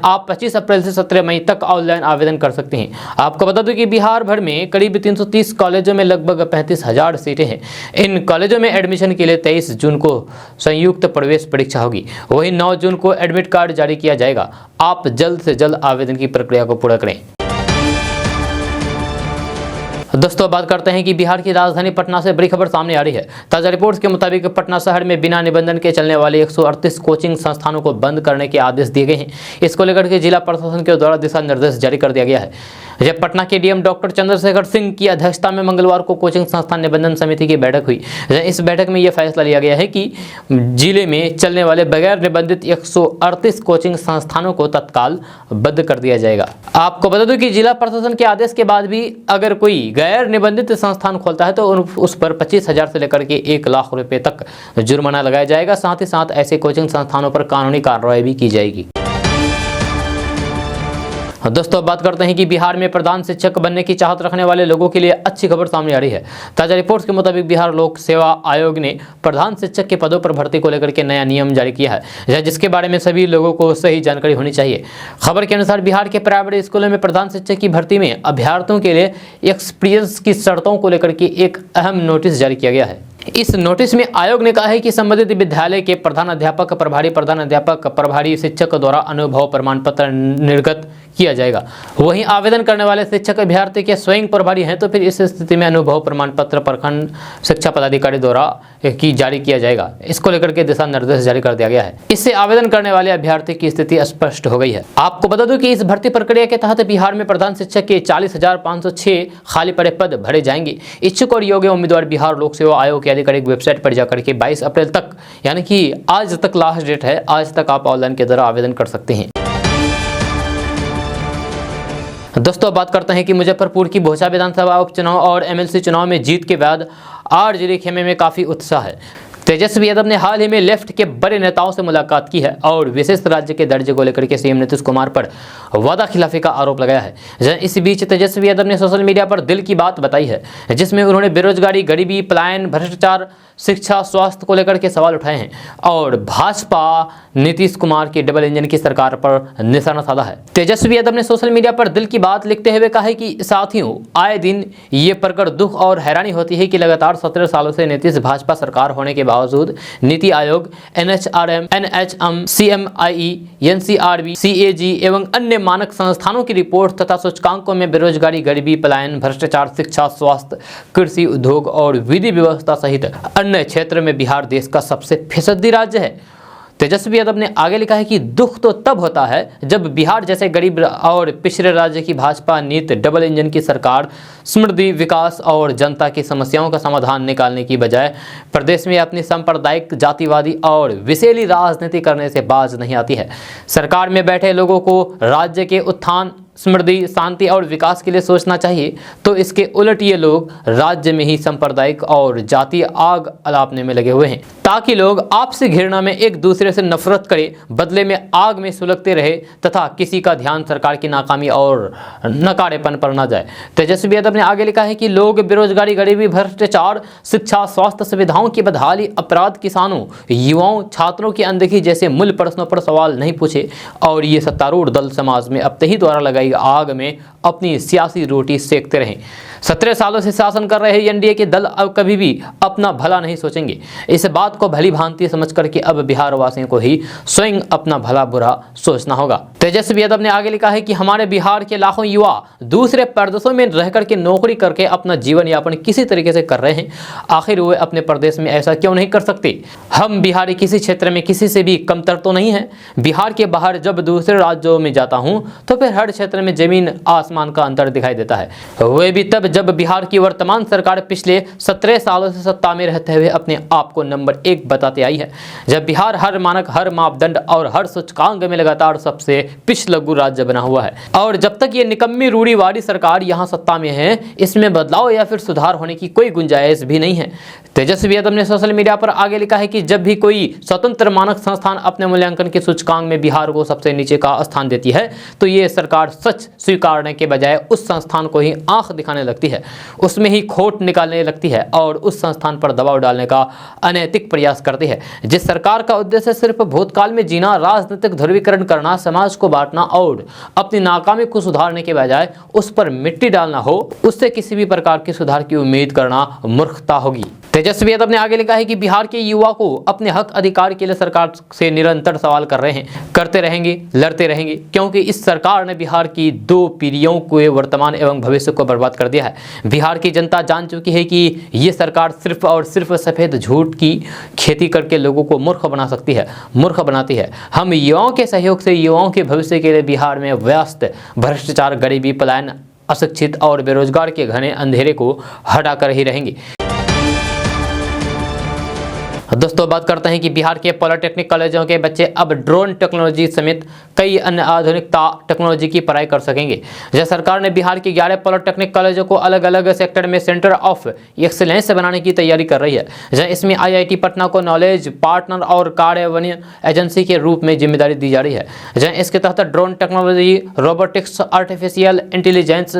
आप 25 अप्रैल से 17 मई तक ऑनलाइन आवेदन कर सकते हैं। आपको बता दूं कि बिहार भर में करीब 330 कॉलेजों में लगभग 35,000 सीटें हैं। इन कॉलेजों में एडमिशन के लिए 23 जून को संयुक्त प्रवेश परीक्षा होगी। वहीं 9 जून को एडमिट कार्ड जारी किया जाएगा। आप जल्द से जल्द आवेदन की प्रक्रिया को पूरा करें। दोस्तों बात करते हैं कि बिहार की राजधानी पटना से बड़ी खबर सामने आ रही है। ताजा रिपोर्ट्स के मुताबिक पटना शहर में बिना निबंधन के चलने वाले 138 कोचिंग संस्थानों को बंद करने के आदेश दिए गए हैं। इसको लेकर के जिला प्रशासन के द्वारा दिशा निर्देश जारी कर दिया गया है। जब पटना के DM डॉक्टर चंद्रशेखर सिंह की अध्यक्षता में मंगलवार को कोचिंग संस्थान निबंधन समिति की बैठक हुई। इस बैठक में यह फैसला लिया गया है कि जिले में चलने वाले बगैर निबंधित 138 कोचिंग संस्थानों को तत्काल बंद कर दिया जाएगा। आपको बता दूं कि जिला प्रशासन के आदेश के बाद भी अगर कोई गैर निबंधित संस्थान खोलता है तो उस पर 25,000 से लेकर के 1 लाख रुपए तक जुर्माना लगाया जाएगा। साथ ही साथ ऐसे कोचिंग संस्थानों पर कानूनी कार्रवाई भी की जाएगी। दोस्तों बात करते हैं कि बिहार में प्रधान शिक्षक बनने की चाहत रखने वाले लोगों के लिए अच्छी खबर सामने आ रही है। ताजा रिपोर्ट्स के मुताबिक बिहार लोक सेवा आयोग ने प्रधान शिक्षक के पदों पर भर्ती को लेकर के नया नियम जारी किया है, जिसके बारे में सभी लोगों को सही जानकारी होनी चाहिए। खबर के अनुसार बिहार के प्राइवेट स्कूलों में प्रधान शिक्षक की भर्ती में अभ्यर्थियों के लिए एक्सपीरियंस की शर्तों को लेकर के एक अहम नोटिस जारी किया गया है। इस नोटिस में आयोग ने कहा है कि संबंधित विद्यालय के प्रधान अध्यापक, प्रभारी शिक्षक द्वारा अनुभव प्रमाण पत्र निर्गत किया जाएगा। वहीं आवेदन करने वाले शिक्षक अभ्यर्थी के स्वयं प्रभारी हैं तो फिर इस स्थिति में अनुभव प्रमाण पत्र प्रखंड शिक्षा पदाधिकारी द्वारा जारी किया जाएगा। इसको लेकर के दिशा निर्देश जारी कर दिया गया है। इससे आवेदन करने वाले अभ्यर्थी की स्थिति स्पष्ट हो गई है। आपको बता दूं कि इस भर्ती प्रक्रिया के तहत बिहार में प्रधान शिक्षक के 40,506 खाली पड़े पद भरे जाएंगे। इच्छुक और योग्य उम्मीदवार बिहार लोक सेवा आयोग के आधिकारिक वेबसाइट पर जाकर के 22 अप्रैल तक यानी कि आज तक लास्ट डेट है, आज तक आप ऑनलाइन के द्वारा आवेदन कर सकते हैं। दोस्तों बात करते हैं कि मुजफ्फरपुर की भोसा विधानसभा उपचुनाव और एमएलसी चुनाव में जीत के बाद आरजेडी खेमे में काफ़ी उत्साह है। तेजस्वी यादव ने हाल ही में लेफ्ट के बड़े नेताओं से मुलाकात की है और विशेष राज्य के दर्जे को लेकर के सीएम नीतीश कुमार पर वादा खिलाफी का आरोप लगाया है। इस बीच तेजस्वी यादव ने सोशल मीडिया पर दिल की बात बताई है, जिसमें उन्होंने बेरोजगारी, गरीबी, पलायन, भ्रष्टाचार, शिक्षा, स्वास्थ्य को लेकर के सवाल उठाए हैं और भाजपा नीतीश कुमार की डबल इंजन की सरकार पर निशाना साधा है। तेजस्वी यादव ने सोशल मीडिया पर दिल की बात लिखते हुए कहा है कि साथियों, आए दिन ये पढ़कर दुख और हैरानी होती है कि लगातार 17 सालों से नीतीश भाजपा सरकार होने के बावजूद NITI Aayog, NHRM, NHM, CMIE, NCRB, CAG एवं अन्य मानक संस्थानों की रिपोर्ट तथा सूचकांकों में बेरोजगारी, गरीबी, पलायन, भ्रष्टाचार, शिक्षा, स्वास्थ्य, कृषि, उद्योग और विधि व्यवस्था सहित अन्य क्षेत्र में बिहार देश का सबसे फिसदी राज्य है। तेजस्वी यादव ने आगे लिखा है कि दुख तो तब होता है जब बिहार जैसे गरीब और पिछड़े राज्य की भाजपा नीति डबल इंजन की सरकार समृद्धि, विकास और जनता की समस्याओं का समाधान निकालने की बजाय प्रदेश में अपनी सांप्रदायिक, जातिवादी और विषैली राजनीति करने से बाज नहीं आती है। सरकार में बैठे लोगों को राज्य के उत्थान, समृद्धि, शांति और विकास के लिए सोचना चाहिए, तो इसके उलट ये लोग राज्य में ही सांप्रदायिक और जातीय आग अलापने में लगे हुए हैं ताकि लोग आपसी घृणा में एक दूसरे से नफरत करें, बदले में आग में सुलगते रहे तथा किसी का ध्यान सरकार की नाकामी और नकारेपन पर न जाए। तेजस्वी यादव ने आगे लिखा है कि लोग बेरोजगारी, गरीबी, भ्रष्टाचार, शिक्षा, स्वास्थ्य सुविधाओं की बदहाली, अपराध, किसानों, युवाओं, छात्रों की अनदेखी जैसे मूल प्रश्नों पर सवाल नहीं पूछे और ये सत्तारूढ़ दल समाज में अपने ही द्वारा लगाई आग में अपनी सियासी रोटी सेकते रहें। 17 सालों से शासन कर रहे एनडीए के दल अब कभी भी अपना भला नहीं सोचेंगे। इस बात को भली भांति समझ करके अब बिहार वासियों को ही स्वयं अपना भला बुरा सोचना होगा। तेजस्वी यादव ने आगे लिखा है कि हमारे बिहार के लाखों युवा दूसरे प्रदेशों में रह करके नौकरी करके अपना जीवन यापन किसी तरीके से कर रहे हैं। आखिर वे अपने प्रदेश में ऐसा क्यों नहीं कर सकते? हम बिहारी किसी क्षेत्र में किसी से भी कमतर तो नहीं है। बिहार के बाहर जब दूसरे राज्यों में जाता हूं तो फिर हर क्षेत्र में जमीन आसमान का अंतर दिखाई देता है। वे भी तब जब बिहार की वर्तमान सरकार पिछले 17 सालों से सत्ता में रहते हुए अपने आप को नंबर 1 बताते आई है, जब बिहार हर मानक, हर मापदंड और हर सूचकांक में लगातार सबसे पिछलग्गू राज्य बना हुआ है। और जब तक ये निकम्मी रूढ़िवादी सरकार यहाँ सत्ता में है, इसमें बदलाव या फिर सुधार होने की कोई गुंजाइश भी नहीं है। तेजस्वी यादव ने सोशल मीडिया पर आगे लिखा है कि जब भी कोई स्वतंत्र मानक संस्थान अपने मूल्यांकन के सूचकांक में बिहार को सबसे नीचे का स्थान देती है तो ये सरकार सच स्वीकारने के बजाय उस संस्थान को ही आंख दिखाने लगती है, उसमें ही खोट निकालने लगती है और उस संस्थान पर दबाव डालने का अनैतिक प्रयास करती है। जिस सरकार का उद्देश्य सिर्फ भूतकाल में जीना, राजनीतिक ध्रुवीकरण करना, समाज को बांटना और अपनी नाकामी को सुधारने के बजाय उस पर मिट्टी डालना हो, उससे किसी भी प्रकार के सुधार की उम्मीद करना मूर्खता होगी। तेजस्वी यादव ने आगे लिखा है कि बिहार के युवा को अपने हक अधिकार के लिए सरकार से निरंतर सवाल कर रहे हैं, करते रहेंगे, लड़ते रहेंगे, क्योंकि इस सरकार ने बिहार की 2 पीढ़ियों के वर्तमान एवं भविष्य को बर्बाद कर दिया है। बिहार की जनता जान चुकी है कि ये सरकार सिर्फ और सिर्फ सफ़ेद झूठ की खेती करके लोगों को मूर्ख बना सकती है, मूर्ख बनाती है। हम युवाओं के सहयोग से युवाओं के भविष्य के लिए बिहार में व्यस्त भ्रष्टाचार, गरीबी, पलायन, अशिक्षित और बेरोजगार के घने अंधेरे को हटाकर ही रहेंगे। दोस्तों बात करते हैं कि बिहार के पॉलिटेक्निक कॉलेजों के बच्चे अब ड्रोन टेक्नोलॉजी समेत कई अन्य आधुनिक टेक्नोलॉजी की पढ़ाई कर सकेंगे। जब सरकार ने बिहार के 11 पॉलिटेक्निक कॉलेजों को अलग अलग सेक्टर में सेंटर ऑफ एक्सीलेंस बनाने की तैयारी कर रही है, जहाँ इसमें IIT पटना को नॉलेज पार्टनर और कार्यान्वयन एजेंसी के रूप में जिम्मेदारी दी जा रही है। जहाँ इसके तहत drone technology, robotics, artificial intelligence,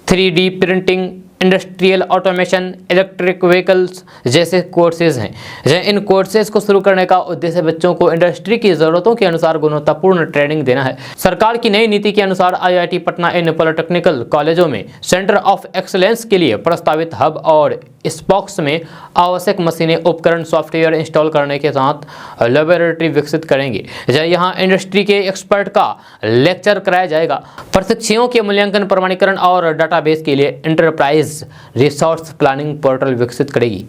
3D printing, industrial automation, electric vehicles जैसे कोर्सेज हैं। इन कोर्सेज को शुरू करने का उद्देश्य बच्चों को इंडस्ट्री की ज़रूरतों के अनुसार गुणवत्तापूर्ण ट्रेनिंग देना है। सरकार की नई नीति के अनुसार IIT पटना इन पॉलिटेक्निकल कॉलेजों में सेंटर ऑफ एक्सीलेंस के लिए प्रस्तावित हब और स्पॉक्स में आवश्यक मशीनें, उपकरण, सॉफ्टवेयर इंस्टॉल करने के साथ लेबोरेटरी विकसित करेंगे। यहाँ इंडस्ट्री के एक्सपर्ट का लेक्चर कराया जाएगा। प्रशिक्षुओं के मूल्यांकन, प्रमाणीकरण और डाटाबेस के लिए एंटरप्राइज रिसोर्स प्लानिंग पोर्टल विकसित करेगी।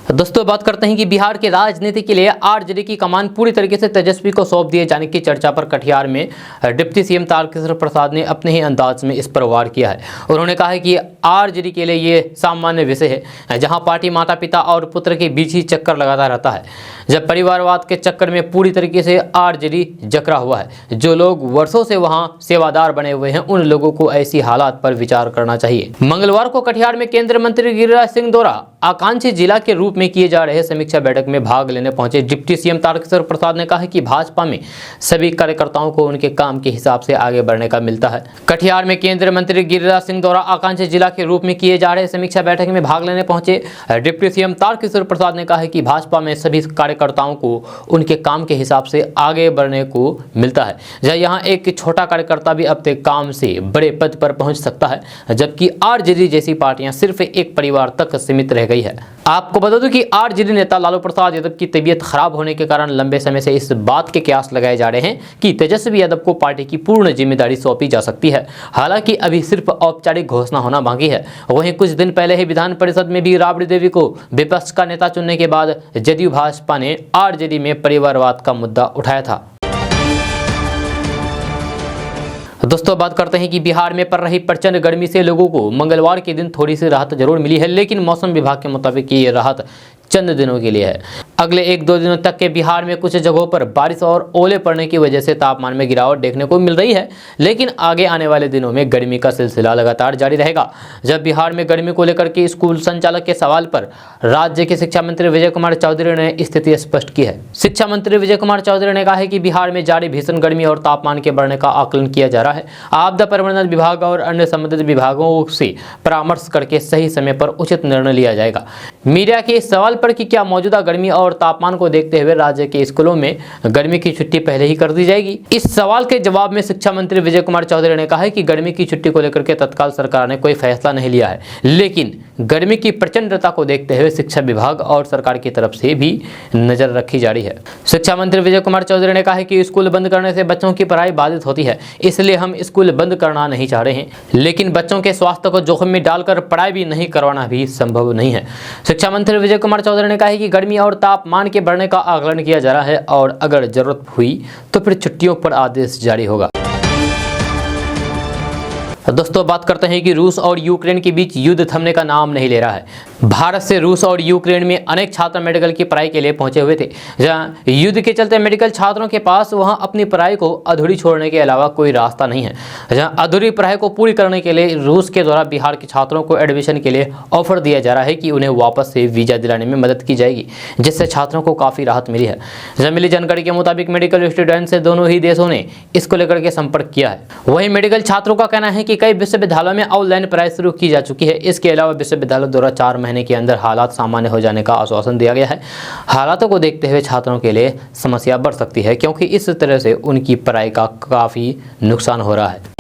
दोस्तों बात करते हैं कि बिहार के राजनीति के लिए आरजेडी की कमान पूरी तरीके से तेजस्वी को सौंप दिए जाने की चर्चा पर कटिहार में डिप्टी सीएम तारकिशोर प्रसाद ने अपने ही अंदाज में इस पर वार किया है। उन्होंने कहा है कि आरजेडी के लिए ये सामान्य विषय है जहां पार्टी माता पिता और पुत्र के बीच ही चक्कर लगाता रहता है, जब परिवारवाद के चक्कर में पूरी तरीके से आरजेडी जकड़ा हुआ है। जो लोग वर्षों से वहां सेवादार बने हुए हैं उन लोगों को ऐसी हालात पर विचार करना चाहिए। मंगलवार को कटिहार में केंद्रीय मंत्री गिरिराज सिंह द्वारा आकांक्षी जिला के रूप में किए जा रहे समीक्षा बैठक में भाग लेने पहुंचे डिप्टी सीएम तारकिशोर प्रसाद ने कहा कि भाजपा में सभी कार्यकर्ताओं को उनके काम के हिसाब से आगे बढ़ने का मिलता है। कटिहार में केंद्रीय मंत्री गिरिराज सिंह द्वारा आकांक्षी जिला के रूप में किए जा रहे समीक्षा बैठक में भाग लेने पहुंचे डिप्टी सीएम तारकिशोर प्रसाद ने कहा कि भाजपा में सभी कार्यकर्ताओं को उनके काम के हिसाब से आगे बढ़ने को मिलता है। यहाँ एक छोटा कार्यकर्ता भी अपने काम से बड़े पद पर पहुंच सकता है, जबकि आरजेडी जैसी पार्टियां सिर्फ एक परिवार तक सीमित रह गई है। आपको बता दूं कि आरजेडी नेता लालू प्रसाद यादव की तबीयत खराब होने के कारण लंबे समय से इस बात के कयास लगाए जा रहे हैं कि तेजस्वी यादव को पार्टी की पूर्ण जिम्मेदारी सौंपी जा सकती है। हालांकि अभी सिर्फ औपचारिक घोषणा होना बाकी है। वहीं कुछ दिन पहले ही विधान परिषद में भी राबड़ी देवी को विपक्ष का नेता चुनने के बाद जदयू भाजपा ने आरजेडी में परिवारवाद का मुद्दा उठाया था। दोस्तों बात करते हैं कि बिहार में पड़ रही प्रचंड गर्मी से लोगों को मंगलवार के दिन थोड़ी सी राहत जरूर मिली है, लेकिन मौसम विभाग के मुताबिक ये राहत चंद दिनों के लिए है। अगले 1-2 दिनों तक के बिहार में कुछ जगहों पर बारिश और ओले पड़ने की वजह से तापमान में गिरावट देखने को मिल रही है, लेकिन आगे आने वाले दिनों में गर्मी का सिलसिला लगातार जारी रहेगा। जब बिहार में गर्मी को लेकर के स्कूल संचालक के सवाल पर राज्य के शिक्षा मंत्री विजय कुमार चौधरी ने स्थिति स्पष्ट की है। शिक्षा मंत्री विजय कुमार चौधरी ने कहा है कि बिहार में जारी भीषण गर्मी और तापमान के बढ़ने का आकलन किया जा रहा है। आपदा प्रबंधन विभाग और अन्य संबंधित विभागों से परामर्श करके सही समय पर उचित निर्णय लिया जाएगा। मीडिया के इस सवाल पर कि क्या मौजूदा गर्मी और तापमान को देखते हुए राज्य के स्कूलों में गर्मी की छुट्टी पहले ही कर दी जाएगी, इस सवाल के जवाब में शिक्षा मंत्री विजय कुमार चौधरी ने कहा है कि गर्मी की छुट्टी को लेकर के तत्काल सरकार ने कोई फैसला नहीं लिया है, लेकिन गर्मी की प्रचंडता को देखते हुए शिक्षा विभाग और सरकार की तरफ से भी नजर रखी जा रही है। शिक्षा मंत्री विजय कुमार चौधरी ने कहा है कि स्कूल बंद करने से बच्चों की पढ़ाई बाधित होती है, इसलिए हम स्कूल बंद करना नहीं चाह रहे हैं, लेकिन बच्चों के स्वास्थ्य को जोखिम में डालकर पढ़ाई भी नहीं करवाना भी संभव नहीं है। शिक्षा मंत्री विजय कुमार चौधरी ने कहा है कि गर्मी और तापमान के बढ़ने का आकलन किया जा रहा है और अगर जरूरत हुई तो फिर छुट्टियों पर आदेश जारी होगा। दोस्तों बात करते हैं कि रूस और यूक्रेन के बीच युद्ध थमने का नाम नहीं ले रहा है। भारत से रूस और यूक्रेन में अनेक छात्र मेडिकल की पढ़ाई के लिए पहुंचे हुए थे। जहां युद्ध के चलते मेडिकल छात्रों के पास वहां अपनी पढ़ाई को अधूरी छोड़ने के अलावा कोई रास्ता नहीं है। जहां अधूरी पढ़ाई को पूरी करने के लिए रूस के द्वारा बिहार के छात्रों को एडमिशन के लिए ऑफर दिया जा रहा है कि उन्हें वापस से वीजा दिलाने में मदद की जाएगी, जिससे छात्रों को काफ़ी राहत मिली है। जहां मिली जानकारी के मुताबिक मेडिकल स्टूडेंट से दोनों ही देशों ने इसको लेकर के संपर्क किया है। वहीं मेडिकल छात्रों का कहना है कि कई विश्वविद्यालयों में ऑनलाइन पढ़ाई शुरू की जा चुकी है। इसके अलावा विश्वविद्यालय द्वारा 4 महीने के अंदर हालात सामान्य हो जाने का आश्वासन दिया गया है। हालातों को देखते हुए छात्रों के लिए समस्या बढ़ सकती है, क्योंकि इस तरह से उनकी पढ़ाई का काफ़ी नुकसान हो रहा है।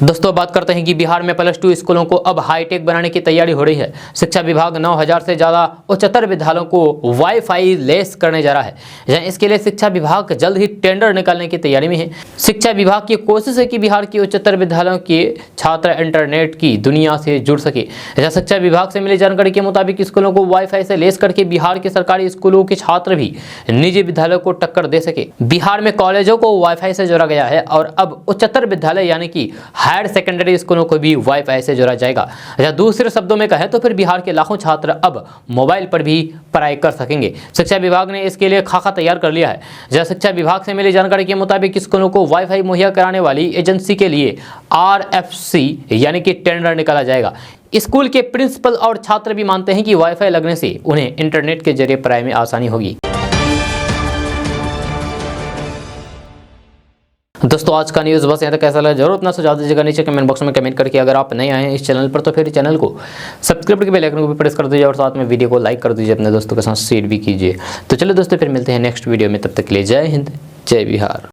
दोस्तों बात करते हैं कि बिहार में +2 स्कूलों को अब हाईटेक बनाने की तैयारी हो रही है। शिक्षा विभाग 9000 से ज़्यादा उच्चतर विद्यालयों को वाईफाई लेस करने जा रहा है। जहां इसके लिए शिक्षा विभाग जल्द ही टेंडर निकालने की तैयारी में है। शिक्षा विभाग की कोशिश है कि बिहार के उच्चतर विद्यालयों के छात्र इंटरनेट की दुनिया से जुड़ सके। जहां शिक्षा विभाग से मिली जानकारी के मुताबिक स्कूलों को वाईफाई से लेस करके बिहार के सरकारी स्कूलों के छात्र भी निजी विद्यालयों को टक्कर दे सके। बिहार में कॉलेजों को वाईफाई से जोड़ा गया है और अब उच्चतर विद्यालय यानी कि हायर सेकेंडरी स्कूलों को भी वाईफाई से जोड़ा जाएगा। दूसरे शब्दों में कहें तो फिर बिहार के लाखों छात्र अब मोबाइल पर भी पढ़ाई कर सकेंगे। शिक्षा विभाग ने इसके लिए खाका तैयार कर लिया है। जहां शिक्षा विभाग से मिली जानकारी के मुताबिक स्कूलों को वाईफाई मुहैया कराने वाली एजेंसी के लिए RFC यानी कि टेंडर निकाला जाएगा। स्कूल के प्रिंसिपल और छात्र भी मानते हैं कि वाईफाई लगने से उन्हें इंटरनेट के जरिए पढ़ाई में आसानी होगी। दोस्तों आज का न्यूज़ बस यहाँ तक। कैसा लगा जरूर अपना सुझाव दीजिएगा नीचे कमेंट बॉक्स में कमेंट करके। अगर आप नए आए हैं इस चैनल पर तो फिर चैनल को सब्सक्राइब के बेल आइकन को भी प्रेस कर दीजिए और साथ में वीडियो को लाइक कर दीजिए, अपने दोस्तों के साथ शेयर भी कीजिए। तो चलो दोस्तों फिर मिलते हैं नेक्स्ट वीडियो में, तब तक के लिए जय हिंद जय बिहार।